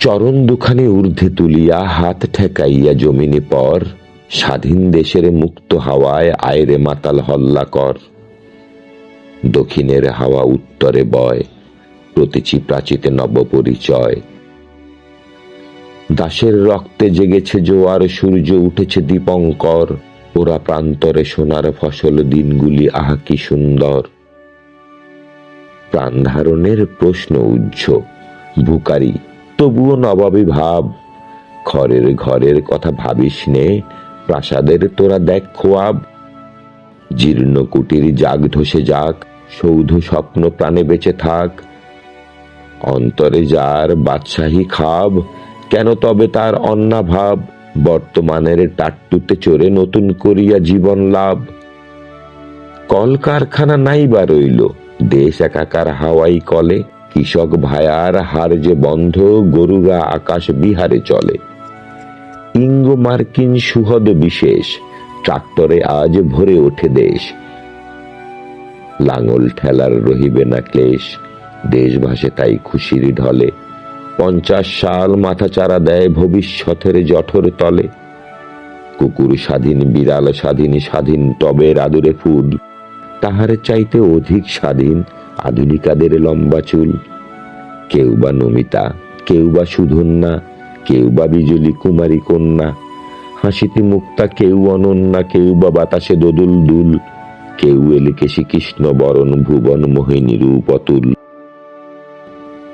চরণ দুখানি ঊর্ধ্বে তুলিয়া হাত ঠেকাইয়া জমিনে পর, স্বাধীন দেশের মুক্ত হাওয়ায় আয়রে মাতাল হল্লা কর। দক্ষিণের হাওয়া উত্তরে বয়, প্রতিচি প্রাচীতে নব পরিচয়। দাসের রক্তে জেগেছে জোয়ার, সূর্য উঠেছে দীপঙ্কর। ওরা প্রান্তরে সোনার ফসল, দিনগুলি আহা কি সুন্দর। প্রাণ ধারণের প্রশ্ন উজ্জ বুকারি, তবুও নবাবী ভাব। ঘরের ঘরের কথা ভাবিস নে, প্রাসাদের তোরা দেখ খোয়াব। জীর্ণ কুটির জাগ ধসে যাক, সৌধ স্বপ্ন প্রাণে বেঁচে থাক। অন্তরে যার বাদশাহী খাব, কেন তবে তার অন্নাভাব। বর্তমানের টাট্টুতে চড়ে নতুন করিয়া জীবন লাভ। কলকারখানা নাই বা রইল, দেশ একাকার হাওয়াই কলে। কৃষক ভায়ার হার যে বন্ধ, গরুরা আকাশ বিহারে চলে। ইঙ্গো মার্কিন সুহদ বিশেষ, ট্রাক্টরে আজ ভরে ওঠে দেশ। লাঙল ঠেলার রহিবে না ক্লেশ, দেশ ভাসে তাই খুশির ঢলে। 50 সাল মাথা চারা দেয় ভবিষ্যতের জঠর তলে। কুকুর স্বাধীন, বিড়াল স্বাধীন, স্বাধীন টবের আদুরে ফুল। তাহার চাইতে অধিক স্বাধীন আধুনিকাদের লম্বা চুল। কেউ বা নমিতা, কেউ বা সুধন্যা, কেউ বা বিজুলি কুমারী কন্যা। হাসিতে মুক্তা কেউ অনন্যা, কেউ বা বাতাসে দোদুল দুল। কেউ এলিকে শ্রীকৃষ্ণ বরণ, ভুবন মোহিনী রূপ অতুল।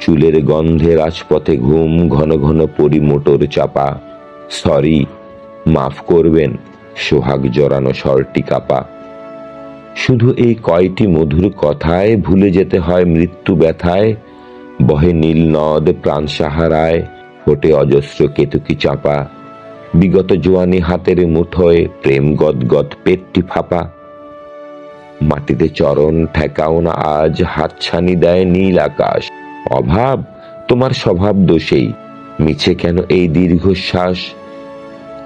চুলের গন্ধে রাজপথে ঘুম, ঘন ঘন পরিমোটর চাপা। সরি, মাফ করবেন, সোহাগ জড়ানো স্বরটি কাপা। শুধু এই কয়টি মধুর কথায় ভুলে যেতে হয় মৃত্যু ব্যথায়। বহে নীল নদ প্রাণ সাহারায়, ফোটে অজস্র কেতুকি চাপা। বিগত জোয়ানি হাতের মুঠোয়, প্রেম গদগদ পেটটি ফাঁপা। মাটিতে চরণ ঠেকাও না আজ, হাতছানি দেয় নীল আকাশ। অভাব তোমার স্বভাব দোষেই, মিছে কেন এই দীর্ঘশ্বাস।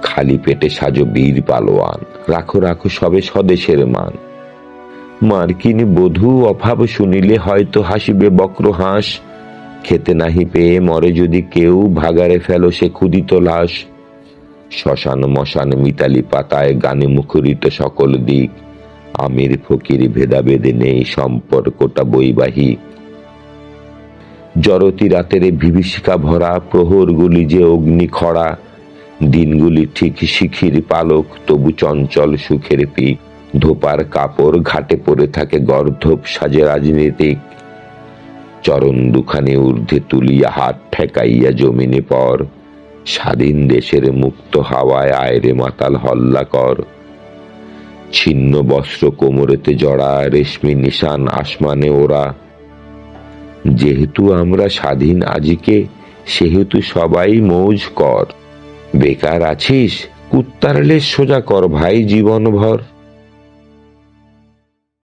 খালি পেটে সাজো বীর পালোয়ান, রাখো রাখো সবে স্বদেশের মান। মার্কিন বধূ অভাব শুনিলে হয়তো হাসিবে বক্র হাস। খেতে নাহি পেয়ে মরে যদি কেউ, ভাগারে ফেলো সে ক্ষুদিত লাশ। শ্মশান মশান মিতালি পাতায় গানে মুখরিত সকল দিক। আমির ফকির ভেদাভেদে নেই, সম্পর্কটা বৈবাহিক। জরতি রাতের বিভীষিকা ভরা, প্রহরগুলি যে অগ্নি খরা। দিনগুলি ঠিক শিখির পালক, তবু চঞ্চল সুখের পিক। ধোপার কাপড় ঘাটে পড়ে থাকে, গর্ধব সাজে রাজনীতিক। চরণ দুখানি ঊর্ধ্বে তুলিয়া হাত ঠেকাইয়া জমিনে পর, স্বাধীন দেশের মুক্ত হাওয়ায় আয়রে মাতাল হল্লা কর। ছিন্ন বস্ত্র কোমরেতে জড়া, রেশমি নিশান আসমানে ওরা। যেহেতু আমরা স্বাধীন আজিকে, সেহেতু সবাই মৌজ কর। বেকার আছিস, কুত্তার লেজ সোজা কর ভাই জীবনভর।